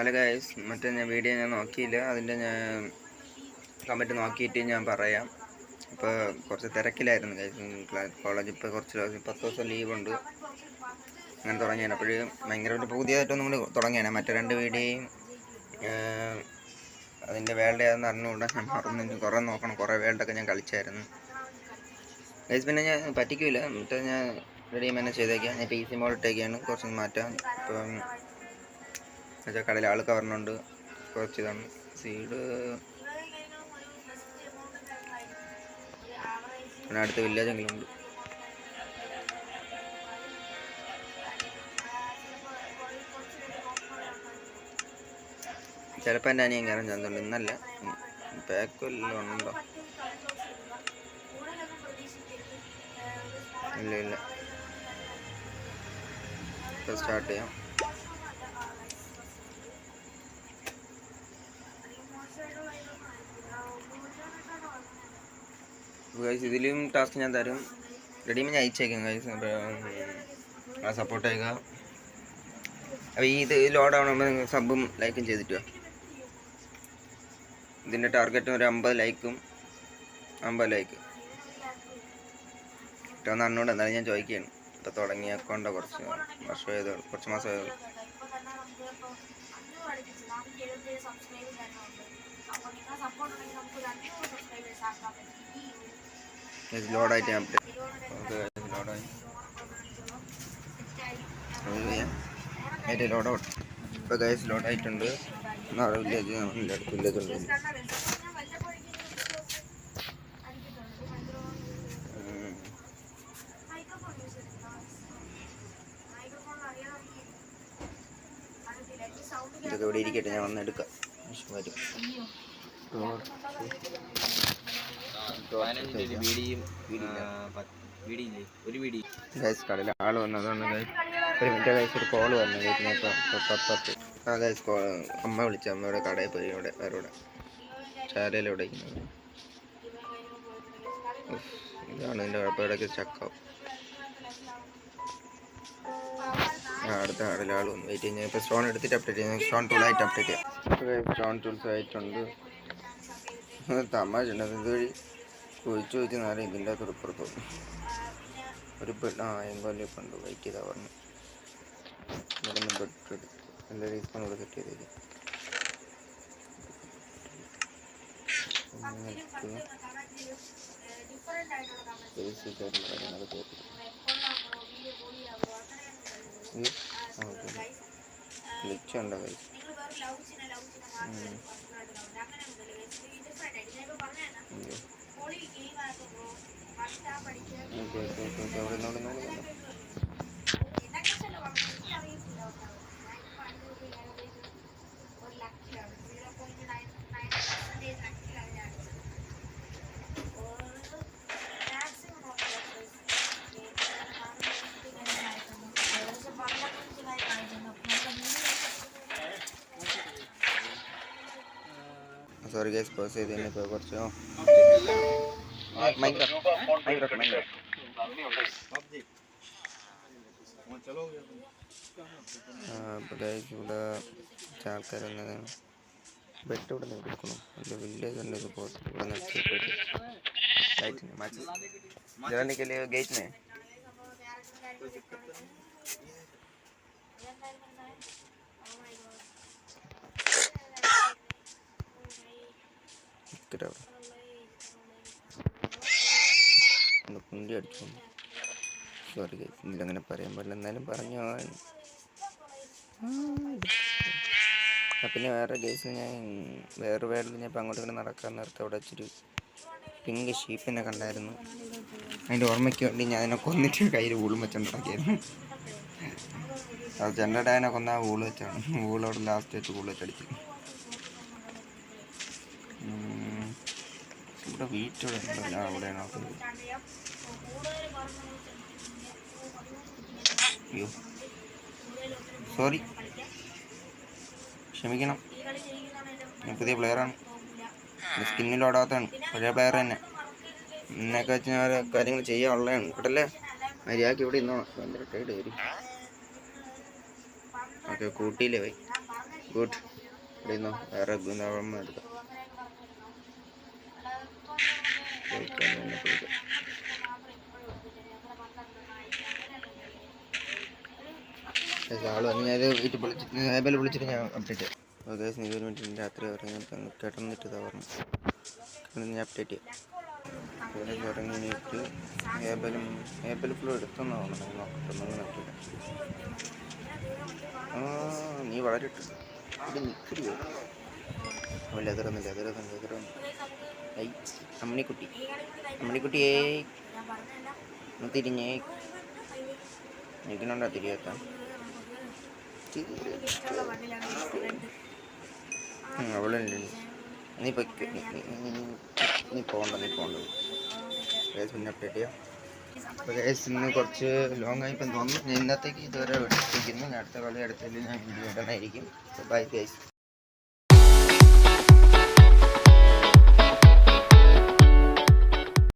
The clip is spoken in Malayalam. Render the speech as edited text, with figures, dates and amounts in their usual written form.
ഹലോ ഗൈസ്, മറ്റേ വീഡിയോ ഞാൻ നോക്കിയില്ല. അതിൻ്റെ ഞാൻ കമൻറ്റ് നോക്കിയിട്ട് ഞാൻ പറയാം. ഇപ്പോൾ കുറച്ച് തിരക്കിലായിരുന്നു ഗൈസ്. കോളേജ് ഇപ്പോൾ കുറച്ച് 10 ദിവസം ലീവുണ്ട്. അങ്ങനെ തുടങ്ങിയാണ്. അപ്പോൾ ഭയങ്കരമായിട്ട് പുതിയതായിട്ടൊന്നും കൂടി തുടങ്ങിയാണ്. മറ്റേ 2 വീഡിയോയും അതിൻ്റെ വേൾഡ് ഏതെന്ന് അറിഞ്ഞുകൂടാ. ഞാൻ മറന്നു കുറേ നോക്കണം. കുറേ വേൾഡൊക്കെ ഞാൻ കളിച്ചായിരുന്നു ഗൈസ്. പിന്നെ ഞാൻ പറ്റിക്കില്ല. എന്നിട്ട് ഞാൻ റെഡീം തന്നെ ചെയ്തേക്കാം. ഞാൻ PC മോഡ് ഇട്ടേക്കാണ്. കുറച്ച് മാറ്റാം. ഇപ്പം എന്നുവെച്ചാൽ കടയിൽ ആൾ കവറുന്നുണ്ട്. കുറച്ച് ഇതാണ് സീഡ്. പിന്നെ അടുത്ത വില്ലേജെങ്കിലും ഉണ്ട്. ചിലപ്പോൾ എൻ്റെ അനിയൻ കയറാൻ ചാൻസുണ്ട്. ഇന്നല്ല, പാക്കെല്ലാം ഉണ്ടോ? ഇല്ല. ഇപ്പോൾ സ്റ്റാർട്ട് ചെയ്യാം. ഗൈസ്, ഇതിലും ടാസ്ക് ഞാൻ തരും. റെഡിമേ ഞാൻ അയച്ചേക്കാം ഗൈസ്. അപ്പോൾ സപ്പോർട്ട് ചെയ്യുക. അപ്പോൾ ഇത് ലോഡ് ആവണമെങ്കിൽ നിങ്ങൾ സബും ലൈക്കും ചെയ്തിട്ട്. ഇതിൻ്റെ ടാർഗറ്റ് ഒരു 50 ലൈക്കും. 50 ലൈക്ക് കിട്ടുമെന്ന് അന്നോട് എന്തായാലും ഞാൻ ചോദിക്കുകയാണ്. ഇപ്പോൾ തുടങ്ങിയ അക്കൗണ്ട് കുറച്ച് മാസമായതോ. ലോഡായിട്ട് ഞാൻ ലോഡായി. ഇപ്പോൾ ഗൈസ് ലോഡായിട്ടുണ്ട്. നാളെ വില്ലേജ് അടുത്ത് വില്ലേജ് ഉണ്ട്. ഇതൊക്കെ ഇവിടെ ഇരിക്കട്ടെ, ഞാൻ വന്നെടുക്കാം. വരും ഗൈസ്. കടയിൽ ആൾ വന്നതാണ് ഗൈസ്. ഒരു മിനിറ്റ് ഗൈസ്, ഒരു കോള് വന്നു ഗൈസ്. ഗൈസ് അമ്മ വിളിച്ച. അമ്മയുടെ കടയിൽ പോയി. ഇവിടെ വേറെ ചാരയിലൂടെ ഇതാണ് ഇതിൻ്റെ കുഴപ്പം. ഇടയ്ക്ക് സ്റ്റക്കാവും. അടുത്ത കടയിൽ ആൾ വന്നു. വെയിറ്റ് ചെയ്യാൻ ഇപ്പോൾ സ്റ്റോൺ എടുത്തിട്ട് അപ്ഡേറ്റ് ചെയ്യാം. സ്റ്റോൺ ടൂളായിട്ട് അപ്ഡേറ്റ് ചെയ്യാം. സ്റ്റോൺ ടൂൾസ് ആയിട്ടുണ്ട്. തമാശ ഉണ്ട്. ഇതുവഴി ചോദിച്ചു നേരം ഇതിൻ്റെ തുറപ്പുറത്തു ഒരു എങ്കോലിപ്പം ഉണ്ട്. വെയിറ്റ് ചെയ്താൽ പറഞ്ഞു. ഇവിടെ നിന്ന് ബെഡ് എല്ലാ റീസ്പോൺ കൂടെ സെറ്റ് ചെയ്തേക്കും. ഗ്ലിച്ചുണ്ടോ കൈ? സോറി ഗൈസ്, പോസ് ചെയ്ത് തന്നെ ഇപ്പോൾ കുറച്ച് അപ്പോൾ ഗൈസ് ഇവിടെ ആൾക്കാർ വന്നതാണ്. ബെഡ് ഇവിടെ നിന്ന് എടുക്കണം. എൻ്റെ വില്ലേജ് ഉണ്ട്. ഇത് പോസ്റ്റ് ഇവിടെ നിർത്തിയിട്ട് ലൈറ്റിന് മാച്ച് ജറാനിക്കൽ ഗേറ്റിനെ കുണ്ടി അടിച്ചു. സോറി ഗൈസ്, ഇതിലങ്ങനെ പറയാൻ പാടില്ല. എന്നാലും പറഞ്ഞു. പിന്നെ വേറെ ഗൈസ്, ഞാൻ വേറെ വേൾഡിൽ ഞാൻ ഇപ്പം അങ്ങോട്ട് ഇങ്ങനെ നടക്കാൻ നേരത്തെ അവിടെ ഇച്ചിരി പിങ്ക് ഷീപ്പിനെ കണ്ടായിരുന്നു. അതിൻ്റെ ഓർമ്മയ്ക്ക് വേണ്ടി ഞാൻ അതിനെ കൊന്നിട്ട് കയ്യിൽ ഊളും വെച്ചുണ്ടാക്കിയായിരുന്നു. അത് ചെണ്ടടായനെ കൊന്നാൽ ഊള് വെച്ചാണ്. ഊളോട് ലാസ്റ്റ് വെച്ച് ഊള് വെച്ചടിച്ചു. ഇവിടെ വീറ്റോടെ ഉണ്ടല്ലോ. അവിടെ നോക്കുന്നത്. അയ്യോ സോറി, ക്ഷമിക്കണം. ഞാൻ പുതിയ പ്ലെയറാണ്. സ്കിന്നിൽ ഓടാത്തതാണ്. പഴയ പ്ലെയർ തന്നെ. എന്നൊക്കെ വെച്ച് ഞാൻ കാര്യങ്ങൾ ചെയ്യാനുള്ളതാണ് കേട്ടല്ലേ. മര്യാദക്ക് ഇവിടെ ഇന്നോണം. ഭയങ്കര ടൈഡ് വരും. ഓക്കെ, കൂട്ടിയില്ലേ പോയി. ഗുഡ്. ഇവിടെ നിന്നോ വേറെ ഗുണവമ്മ എടുക്കാം. ആള് വന്ന് ഞാൻ വീട്ടിൽ വിളിച്ചിട്ട് ഏബിൽ വിളിച്ചിട്ട് ഞാൻ അപ്ഡേറ്റ് ചെയ്യാം. ഓക്കെ നീ ഒരു മിനിറ്റ് രാത്രി ഉറങ്ങിയപ്പോൾ കിടന്നിട്ട് ഇതാ പറഞ്ഞു ഞാൻ അപ്ഡേറ്റ് ചെയ്യാം. ഉറങ്ങിയിട്ട് ഏബൽ ഫ്ലോ എടുത്തെന്ന് തോന്നുന്നു. നോക്കട്ടെ നീ വളരെ ഇവിടെ നിൽക്കരുത്. ലെതറൊന്നും ഐ അമ്മണിക്കുട്ടിയേ തിരിഞ്ഞേ നിൽക്കണോണ്ടാ തിരിയാത്ത. അവളുണ്ട്. നീ പോകണ്ട പിന്നെ അപ്ഡേറ്റ് ചെയ്യാം. അപ്പോൾ ഇന്ന് കുറച്ച് ലോങ് ആയിപ്പം തോന്നുന്നു. ഇന്നത്തേക്ക് ഇതുവരെ എടുത്തിരിക്കുന്നു. അടുത്ത കളി അടുത്തതിൽ ഞാൻ വീഡിയോ ഇടണമായിരിക്കും. Bye guys.